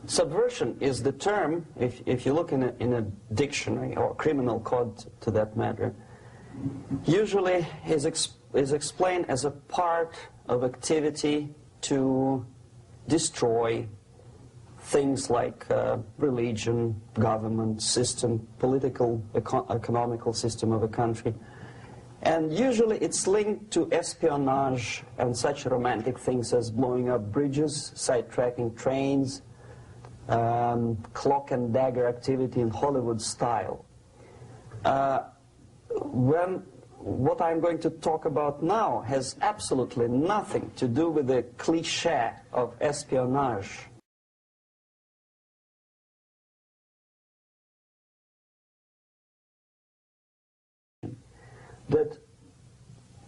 Subversion is the term, if you look in a dictionary or criminal code to that matter, usually is explained as a part of activity to destroy things like religion, government, system, political, economical system of a country. And usually it's linked to espionage and such romantic things as blowing up bridges, sidetracking trains, cloak and dagger activity in Hollywood style. What I'm going to talk about now has absolutely nothing to do with the cliché of espionage. That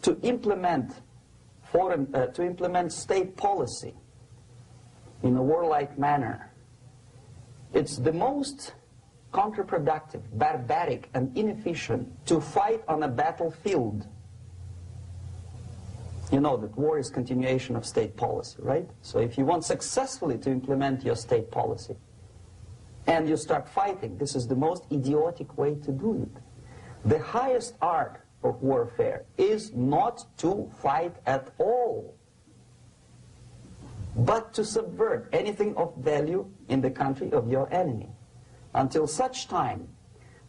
to implement state policy in a warlike manner, it's the most counterproductive, barbaric, and inefficient to fight on a battlefield. You know that war is continuation of state policy, right? So if you want successfully to implement your state policy and you start fighting, this is the most idiotic way to do it. The highest art of warfare is not to fight at all, but to subvert anything of value in the country of your enemy, until such time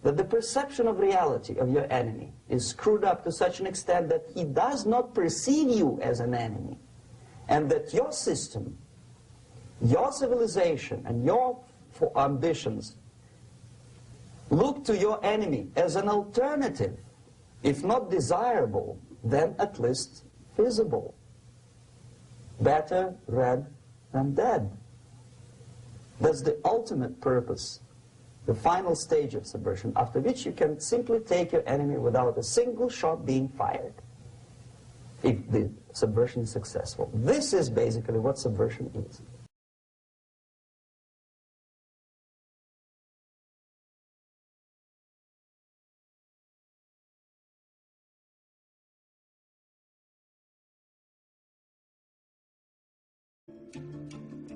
that the perception of reality of your enemy is screwed up to such an extent that he does not perceive you as an enemy, and that your system, your civilization, and your ambitions look to your enemy as an alternative, if not desirable, then at least feasible. Better red than dead. That's the ultimate purpose, the final stage of subversion, after which you can simply take your enemy without a single shot being fired, if the subversion is successful. This is basically what subversion is.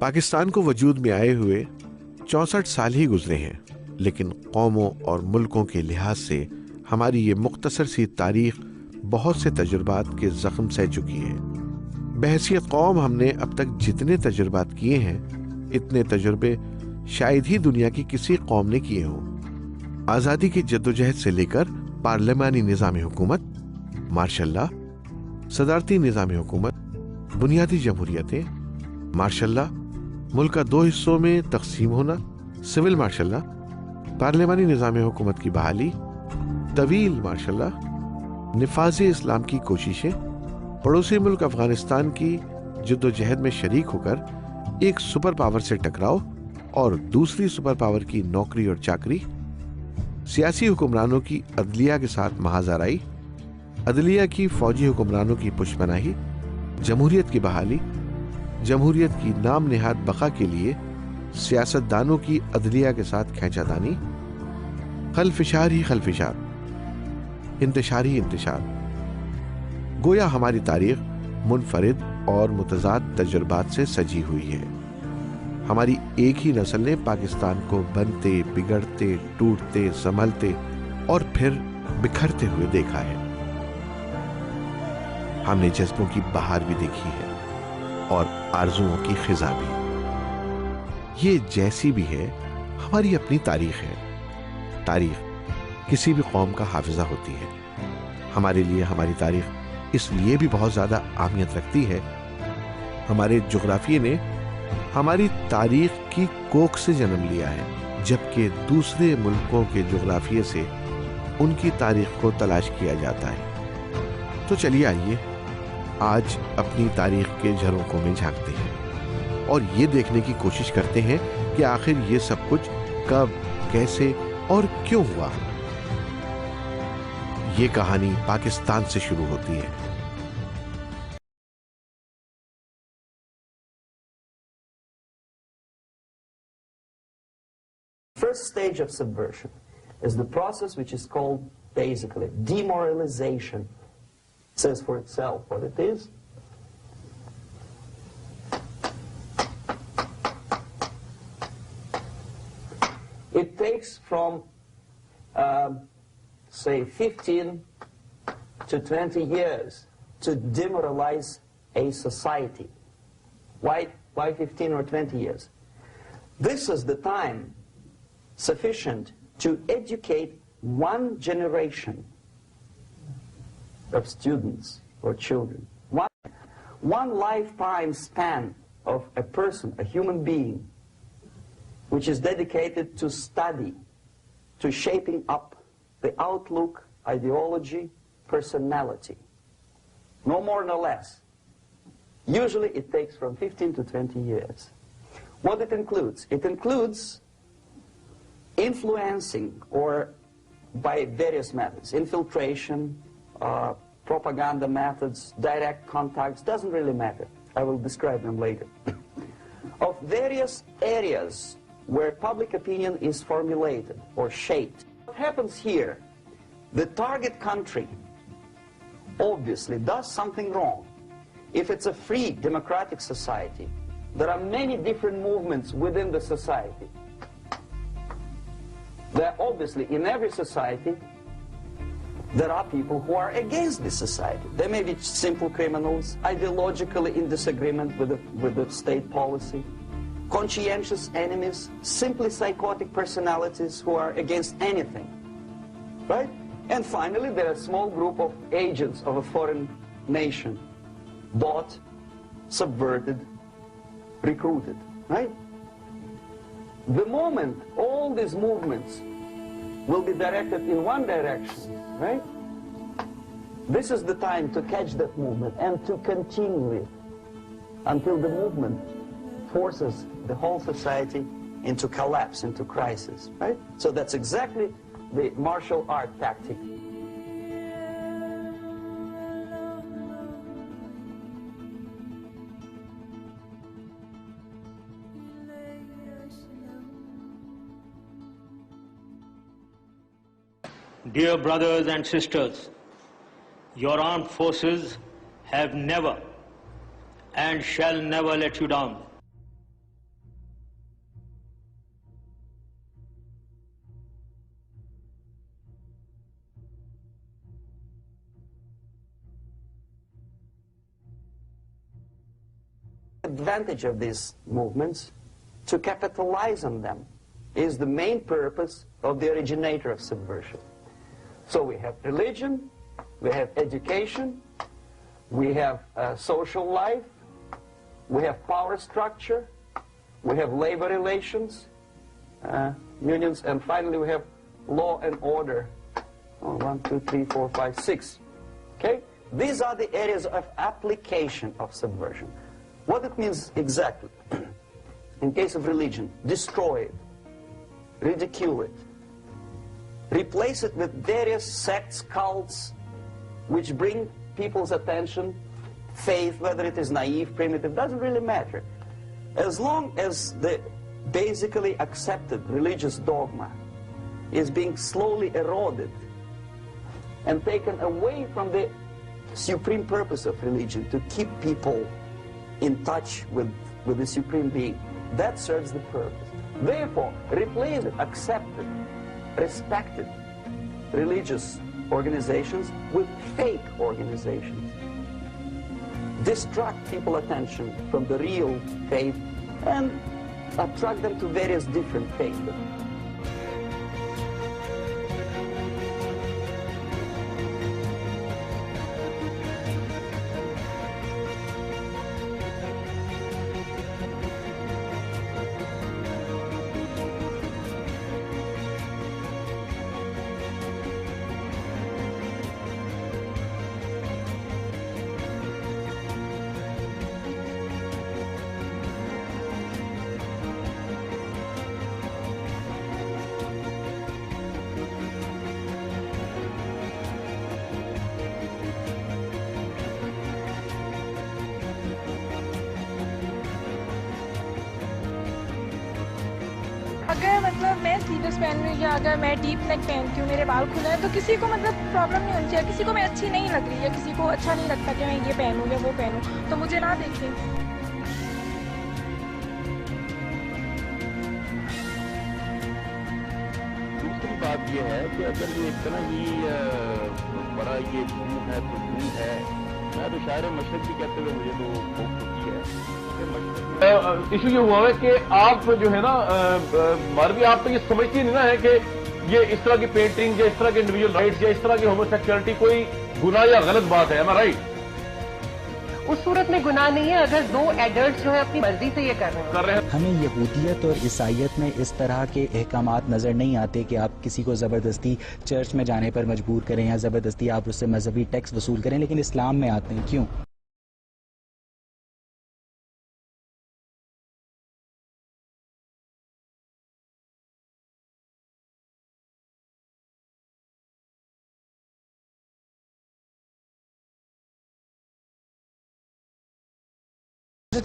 Pakistan को वजूद में आए हुए 64 साल ही गुजरे हैं, लेकिन कौमों और मुल्कों के लिहाज से हमारी ये मुख्तसर सी तारीख बहुत से तजुर्बात के जख्म सह चुकी है। बहैसियत कौम हमने अब तक जितने तजुर्बात किए हैं, इतने तजुर्बे शायद ही दुनिया की किसी कौम ने किए हों। आज़ादी की जद्दोजहद से लेकर पार्लिमानी निज़ाम हुकूमत, मार्शल लॉ, सदारती निज़ाम हुकूमत, बुनियादी जमहूरियतें, मार्शल लॉ, मुल्क का 2 हिस्सों में तकसीम होना, सिविल मार्शल लॉ, पार्लिमानी निज़ाम हुकूमत की बहाली, तवील मार्शल लॉ, निफाज़े इस्लाम की कोशिशें, पड़ोसी मुल्क अफगानिस्तान की जद्दोजहद में शरीक होकर एक सुपर पावर से टकराव और दूसरी सुपर पावर की नौकरी और चाकरी, सियासी हुक्मरानों की अदलिया के साथ महाजराई, अदलिया की फौजी हुक्मरानों की पुशपनाही, जमहूरियत की बहाली, जमहूरियत की नाम नेहाद बका के लिए सियासतदानों की अदलिया के साथ खैंचातानी, खलफिशार ही खलफिशार, इंतशार ही इंतशार। गोया हमारी तारीख मुनफरिद और मुतज़ाद तजुर्बात से सजी हुई है। हमारी एक ही नस्ल ने पाकिस्तान को बनते, बिगड़ते, टूटते, संभलते और फिर बिखरते हुए देखा है। हमने जज्बों की बहार भी देखी है और आरजुओं की खिजा भी। ये जैसी भी है, हमारी अपनी तारीख है। तारीख किसी भी कौम का हाफिजा होती है। हमारे लिए हमारी तारीख इसलिए भी बहुत ज्यादा अहमियत रखती है, हमारे जोग्राफिये ने हमारी तारीख की कोख से जन्म लिया है, जबकि दूसरे मुल्कों के जोग्राफिये से उनकी तारीख को तलाश किया जाता है। तो चलिए आइए आज अपनी तारीख के झरोकों में झांकते हैं और ये देखने की कोशिश करते हैं कि आखिर ये सब कुछ कब, कैसे और क्यों हुआ। ये कहानी पाकिस्तान से शुरू होती है। First stage of subversion is the process which is called basically demoralization. It says for itself what it is. It takes from, say, 15 to 20 years to demoralize a society. Why 15 or 20 years? This is the time sufficient to educate one generation of students or children. One lifetime span of a person, a human being, which is dedicated to study, to shaping up the outlook, ideology, personality. No more, no less. Usually it takes from 15 to 20 years. What it includes? It includes influencing, or by various methods, infiltration, propaganda methods, direct contacts, doesn't really matter. I will describe them later. Of various areas where public opinion is formulated or shaped. What happens here? The target country obviously does something wrong. If it's a free democratic society, there are many different movements within the society. There are obviously, in every society, there are people who are against this society. They may be simple criminals, ideologically in disagreement with the state policy, conscientious enemies, simply psychotic personalities who are against anything, right? And finally, there are a small group of agents of a foreign nation, bought, subverted, recruited, right? The moment all these movements will be directed in one direction, right? This is the time to catch that movement and to continue it until the movement forces the whole society into collapse, into crisis, right? So that's exactly the martial art tactic. Dear brothers and sisters, your armed forces have never and shall never let you down. Advantage of these movements, to capitalize on them, is the main purpose of the originator of subversion. So we have religion, we have education, we have social life, we have power structure, we have labor relations, unions, and finally we have law and order. 1, 2, 3, 4, 5, 6. Okay? These are the areas of application of subversion. What it means exactly? In case of religion, destroy it, ridicule it, replace it with various sects, cults, which bring people's attention, faith, whether it is naive, primitive, doesn't really matter. As long as the basically accepted religious dogma is being slowly eroded and taken away from the supreme purpose of religion, to keep people in touch with the supreme being, that serves the purpose. Therefore, replace it, accepted, respected religious organizations with fake organizations. Distract people's attention from the real faith and attract them to various different faiths. अगर मतलब मैं sleeveless पहन रही हूँ या अगर मैं deep neck पहनती हूँ, मेरे बाल खुले हैं, तो किसी को मतलब प्रॉब्लम नहीं होनी चाहिए। किसी को मैं अच्छी नहीं लग रही है, किसी को अच्छा नहीं लगता कि मैं ये पहनूँ या वो पहनूँ, तो मुझे ना देखें। बात यह है कि अगर ये इतना ही बड़ा ये झूठ है तो झूठ है, मैं तो शायर मशरक भी कहते हुए मुझे तो भूख होती है। इशू ये हुआ है कि आप जो है ना मारवी, आप तो ये समझती नहीं ना है कि ये इस तरह की पेंटिंग या इस तरह के इंडिविजुअल राइट्स या इस तरह की होमोसेक्सुअलिटी कोई गुनाह या गलत बात है ना, राइट? उस सूरत में गुनाह नहीं है अगर दो एडल्ट जो है अपनी मर्जी से ये कर रहे हैं। हमें यहूदियत और ईसाइयत में इस तरह के अहकामात नजर नहीं आते कि आप किसी को जबरदस्ती चर्च में जाने पर मजबूर करें या जबरदस्ती आप उससे मजहबी टैक्स वसूल करें, लेकिन इस्लाम में आते हैं। क्यों?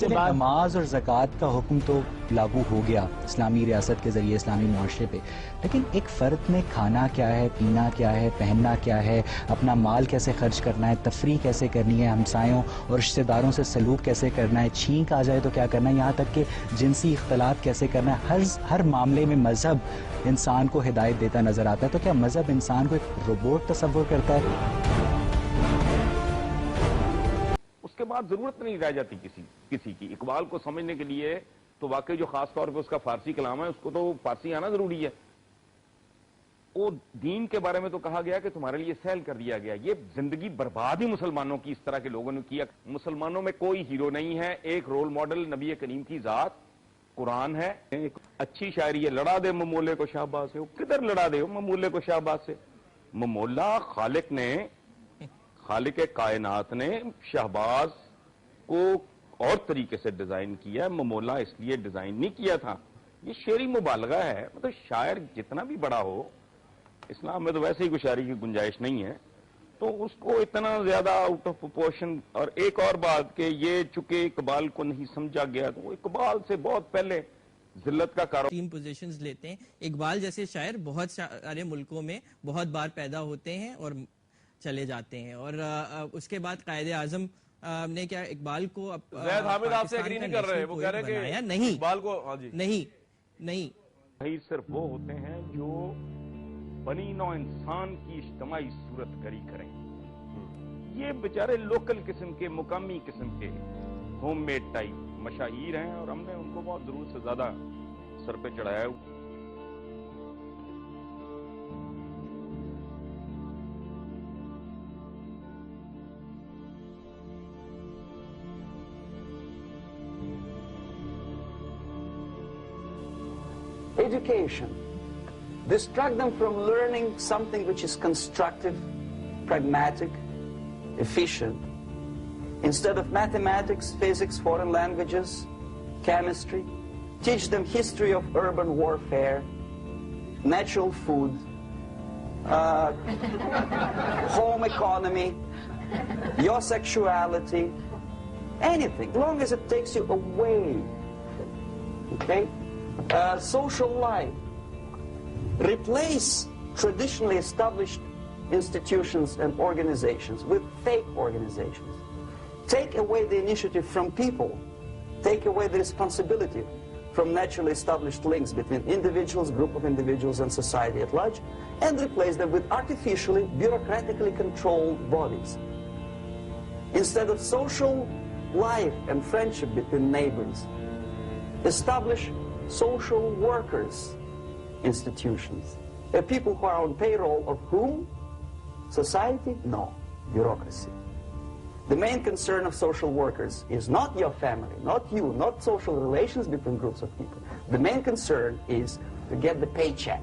नमाज और ज़कात का हुक्म तो लागू हो गया इस्लामी रियासत के जरिए इस्लामी मुआशरे पे, लेकिन एक फ़र्द में खाना क्या है, पीना क्या है, पहनना क्या है, अपना माल कैसे खर्च करना है, तफरीह कैसे करनी है, हमसायों और रिश्तेदारों से सलूक कैसे करना है, छींक आ जाए तो क्या करना है, यहाँ तक कि जिनसी इख्तलात कैसे करना है, हर मामले में मज़हब इंसान को हिदायत देता नज़र आता है। तो क्या मज़हब इंसान को एक रोबोट तस्वुर करता है? उसके बाद जरूरत नहीं रह जाती किसी की। इकबाल को समझने के लिए तो वाकई जो खास तौर पे उसका फारसी कलाम है, उसको तो फारसी आना जरूरी है। वो दीन के बारे में तो कहा गया कि तुम्हारे लिए सहल कर दिया गया। ये जिंदगी बर्बाद ही मुसलमानों की इस तरह के लोगों ने किया। मुसलमानों में कोई हीरो नहीं है, एक रोल मॉडल नबी करीम की जात कुरान है। एक अच्छी शायरी है, लड़ा दे ममोले को शाहबाज से। वो किधर लड़ा दे ममोले को शाहबाज से? ममोला खालिक कायनात ने शहबाज को और तरीके से डिजाइन किया है, ममोला इसलिए डिजाइन नहीं किया था। ये शेरी मुबालगा है। मतलब शायर जितना भी बड़ा हो, इस्लाम में तो वैसे ही कोई शायरी की गुंजाइश नहीं है, तो उसको इतना ज्यादा आउट ऑफ प्रोपोर्शन। और एक और बात कि ये चूंकि इकबाल को नहीं समझा गया, तो इकबाल से बहुत पहले जिल्लत का कारोबार टीम पोजीशंस लेते हैं। इकबाल जैसे शायर बहुत सारे मुल्कों में बहुत बार पैदा होते हैं और चले जाते हैं, और उसके बाद कायदे आजम ने क्या इकबाल को ज़ैद हामिद आपसे एग्री नहीं कर रहे, वो कह रहे हैं कि नहीं इकबाल को, हाँ जी, नहीं भाई सिर्फ वो होते हैं जो बनी नौ इंसान की इज्तिमाई सूरत गरी करें। ये बेचारे लोकल किस्म के, मुकामी किस्म के होममेड टाइप मशाहीर हैं, और हमने उनको बहुत जरूरत से ज्यादा सर पे चढ़ाया है। Education distract them from learning something which is constructive, pragmatic, efficient. Instead of mathematics, physics, foreign languages, chemistry, teach them history of urban warfare, natural food, home economy, your sexuality, anything, long as it takes you away, okay? Social life. Replace traditionally established institutions and organizations with fake organizations. Take away the initiative from people. Take away the responsibility from naturally established links between individuals, group of individuals, and society at large, and replace them with artificially, bureaucratically controlled bodies. Instead of social life and friendship between neighbors, establish social workers institutions. The people who are on payroll of whom? Society? No. Bureaucracy. The main concern of social workers is not your family, not you, not social relations between groups of people. The main concern is to get the paycheck.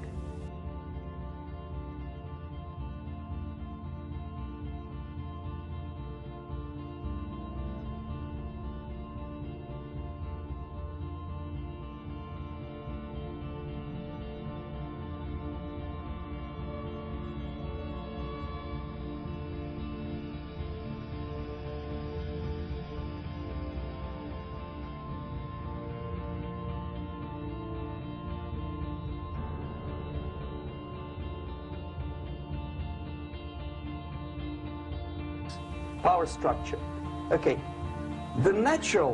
Power structure. Okay, the natural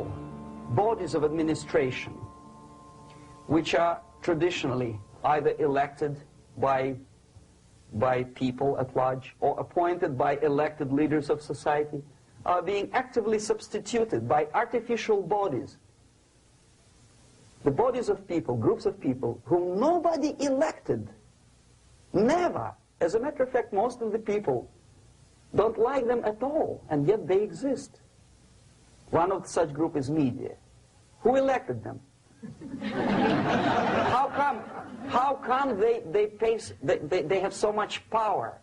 bodies of administration, which are traditionally either elected by by people at large or appointed by elected leaders of society are being actively substituted by artificial bodies. The bodies of people, groups of people, whom nobody elected. Never. As a matter of fact, most of the people don't like them at all, and yet they exist. One of such group is media. Who elected them? How come they have so much power,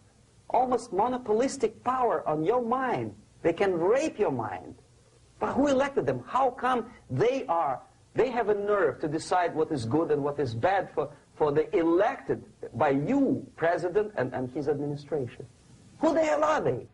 almost monopolistic power on your mind? They can rape your mind. But who elected them? How come they have a nerve to decide what is good and what is bad for the elected by you, president, and his administration? Who the hell are they?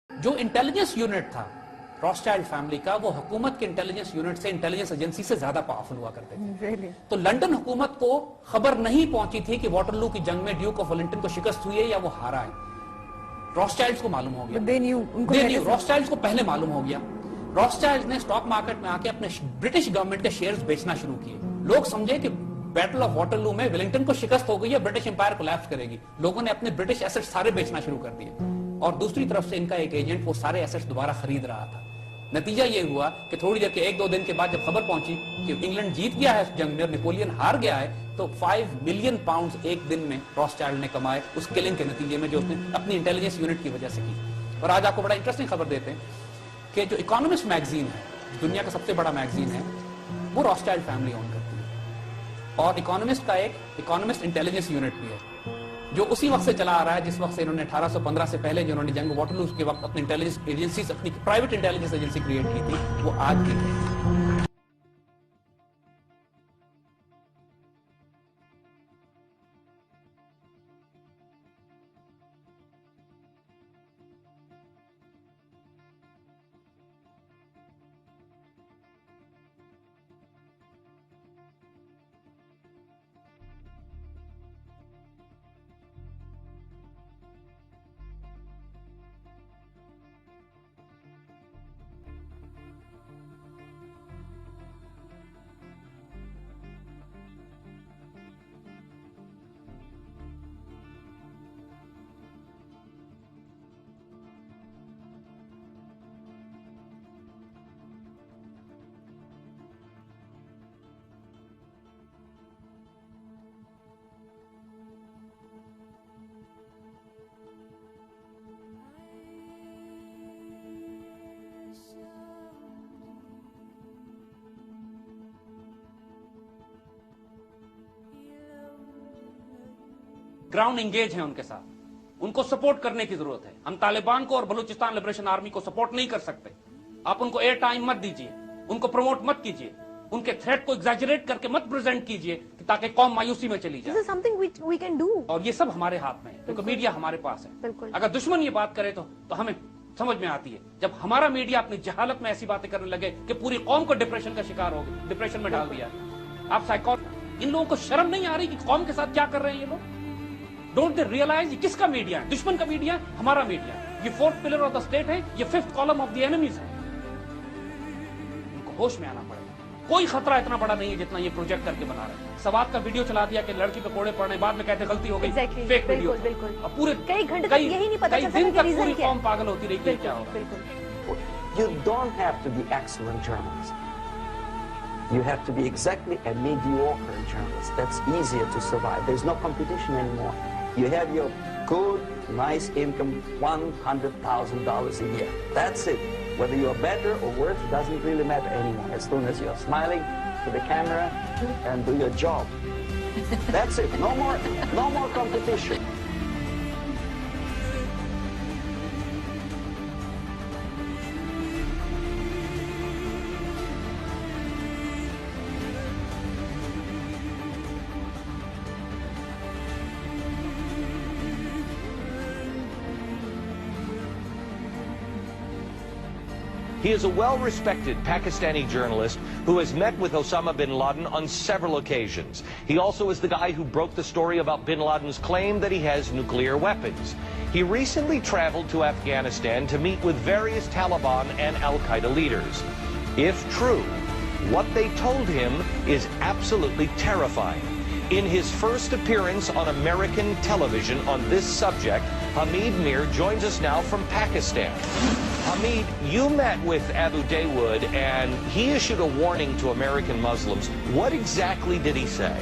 जो intelligence unit था Rothschild family का, वो हुकूमत के intelligence unit से, intelligence agency से ज्यादा powerful हुआ करते थे। really? तो लंदन हुकूमत को खबर नहीं पहुंची थी कि वाटरलू की जंग में ड्यूक ऑफ वेलिंगटन को शिकस्त हुई है या वो हारा है। रॉथस्चाइल्ड्स को मालूम हो गया, रॉथस्चाइल्ड्स को पहले मालूम हो गया। रॉथस्चाइल्ड्स ने स्टॉक मार्केट में आके अपने ब्रिटिश गवर्नमेंट के शेयर्स बेचना शुरू किए। लोग समझे कि बैटल ऑफ वाटरलू में वेलिंगटन को शिकस्त हो गई है, ब्रिटिश एम्पायर कोलैप्स करेगी। लोगों ने अपने ब्रिटिश एसेट्स सारे बेचना शुरू कर दिए और दूसरी तरफ से इनका एक एजेंट वो सारे एसेट्स दोबारा खरीद रहा था। नतीजा ये हुआ कि थोड़ी देर के 1-2 दिन के बाद जब खबर पहुंची कि इंग्लैंड जीत गया है जंग में, नेपोलियन हार गया है, तो 5 मिलियन पाउंड एक दिन में रॉथस्चाइल्ड ने कमाए उस किलिंग के नतीजे में, जो उसने अपनी इंटेलिजेंस यूनिट की वजह से की। और आज आपको बड़ा इंटरेस्टिंग खबर देते हैं कि जो इकोनॉमिस्ट मैगजीन है, दुनिया का सबसे बड़ा मैगजीन है, वो रॉथस्चाइल्ड फैमिली ओन करती है। और इकोनॉमिस्ट का एक इकोनॉमिस्ट इंटेलिजेंस यूनिट भी है जो उसी वक्त से चला आ रहा है जिस वक्त से इन्होंने 1815 से पहले जो इन्होंने जंग वाटरलू के वक्त अपनी इंटेलिजेंस एजेंसी, अपनी प्राइवेट इंटेलिजेंस एजेंसी क्रिएट की थी, वो आज की। ग्राउंड एंगेज हैं उनके साथ, उनको सपोर्ट करने की जरूरत है। हम तालिबान को और बलूचिस्तान लिबरेशन आर्मी को सपोर्ट नहीं कर सकते। आप उनको एयर टाइम मत दीजिए, उनको प्रमोट मत कीजिए, उनके थ्रेट को एग्जैजरेट करके मत प्रेजेंट कीजिए ताकि कौम मायूसी में चली जाए। समथिंग वी कैन डू, और ये सब हमारे हाथ में है, क्योंकि मीडिया हमारे पास है। अगर दुश्मन ये बात करे तो हमें समझ में आती है। जब हमारा मीडिया अपनी जहालत में ऐसी बातें करने लगे कि पूरी कौम को डिप्रेशन का शिकार हो गई, डिप्रेशन में डाल दिया। आप साइकोलॉजिस्ट, इन लोगों को शर्म नहीं आ रही कि कौम के साथ क्या कर रहे हैं ये लोग? डोंट दे रियलाइज किसका मीडिया है? दुश्मन का मीडिया है, हमारा मीडिया है। ये fourth pillar of the state है, ये fifth column of the enemies है। उनको होश में आना पड़ेगा। कोई खतरा इतना बड़ा नहीं है जितना ये प्रोजेक्ट करके बना रहे हैं। सवाद का वीडियो चला दिया कि लड़की पे कोड़े पड़ने, बाद में कहते गलती हो गई, फेक वीडियो। बिल्कुल। पूरे कई घंटे तक यही नहीं पता चलता दिन तक पूरी कौम पागल होती रही कि क्या होगा। You don't have to be excellent journalist. You have to be exactly a mediocre journalist. That's easier to survive. There's no competition anymore. You have your good, nice income, $100,000 a year. That's it. Whether you're better or worse doesn't really matter anymore. As long as you're smiling to the camera and do your job. That's it. No more competition. He is a well-respected Pakistani journalist who has met with Osama bin Laden on several occasions. He also is the guy who broke the story about bin Laden's claim that he has nuclear weapons. He recently traveled to Afghanistan to meet with various Taliban and Al-Qaeda leaders. If true, what they told him is absolutely terrifying. In his first appearance on American television on this subject, Hamid Mir joins us now from Pakistan. Hamid, you met with Abu Dawood and he issued a warning to American Muslims. What exactly did he say?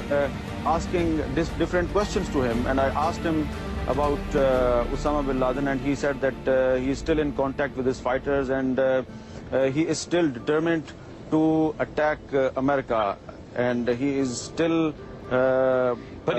Asking different questions to him, and I asked him about Osama bin Laden, and he said that he is still in contact with his fighters and he is still determined to attack America, and he is still but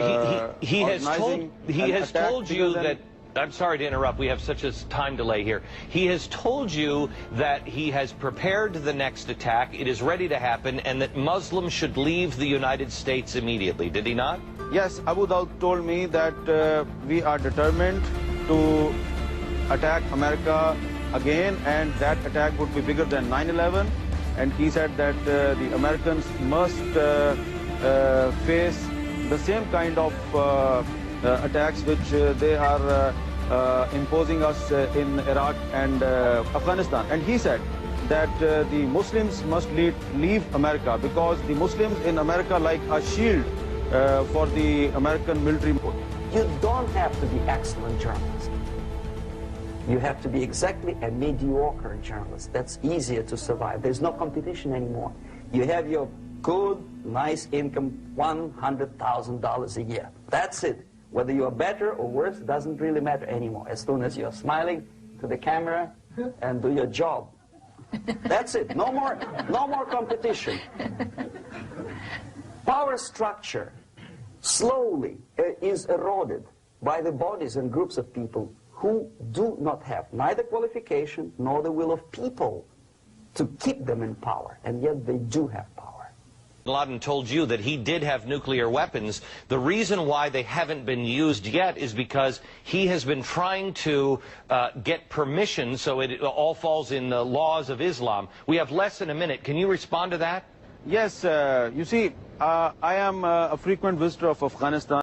he has told you that, I'm sorry to interrupt, we have such a time delay here. He has told you that he has prepared the next attack, it is ready to happen, and that Muslims should leave the United States immediately, did he not? Yes, Abu Dawood told me that we are determined to attack America again, and that attack would be bigger than 9/11, and he said that the Americans must face the same kind of attacks which they are imposing us in Iraq and Afghanistan. And he said that the Muslims must leave America because the Muslims in America like a shield for the American military. You don't have to be excellent journalist. You have to be exactly a mediocre journalist. That's easier to survive. There's no competition anymore. You have your good, nice income, $100,000 a year. That's it. Whether you're better or worse doesn't really matter anymore. As long as you're smiling to the camera and do your job. That's it. No more competition. Power structure slowly is eroded by the bodies and groups of people who do not have neither qualification nor the will of people to keep them in power, and yet they do have power. Bin Laden told you that he did have nuclear weapons. The reason why they haven't been used yet is because he has been trying to get permission so it all falls in the laws of Islam. We have less than a minute. Can you respond to that? Yes, you see, I am a frequent visitor of Afghanistan.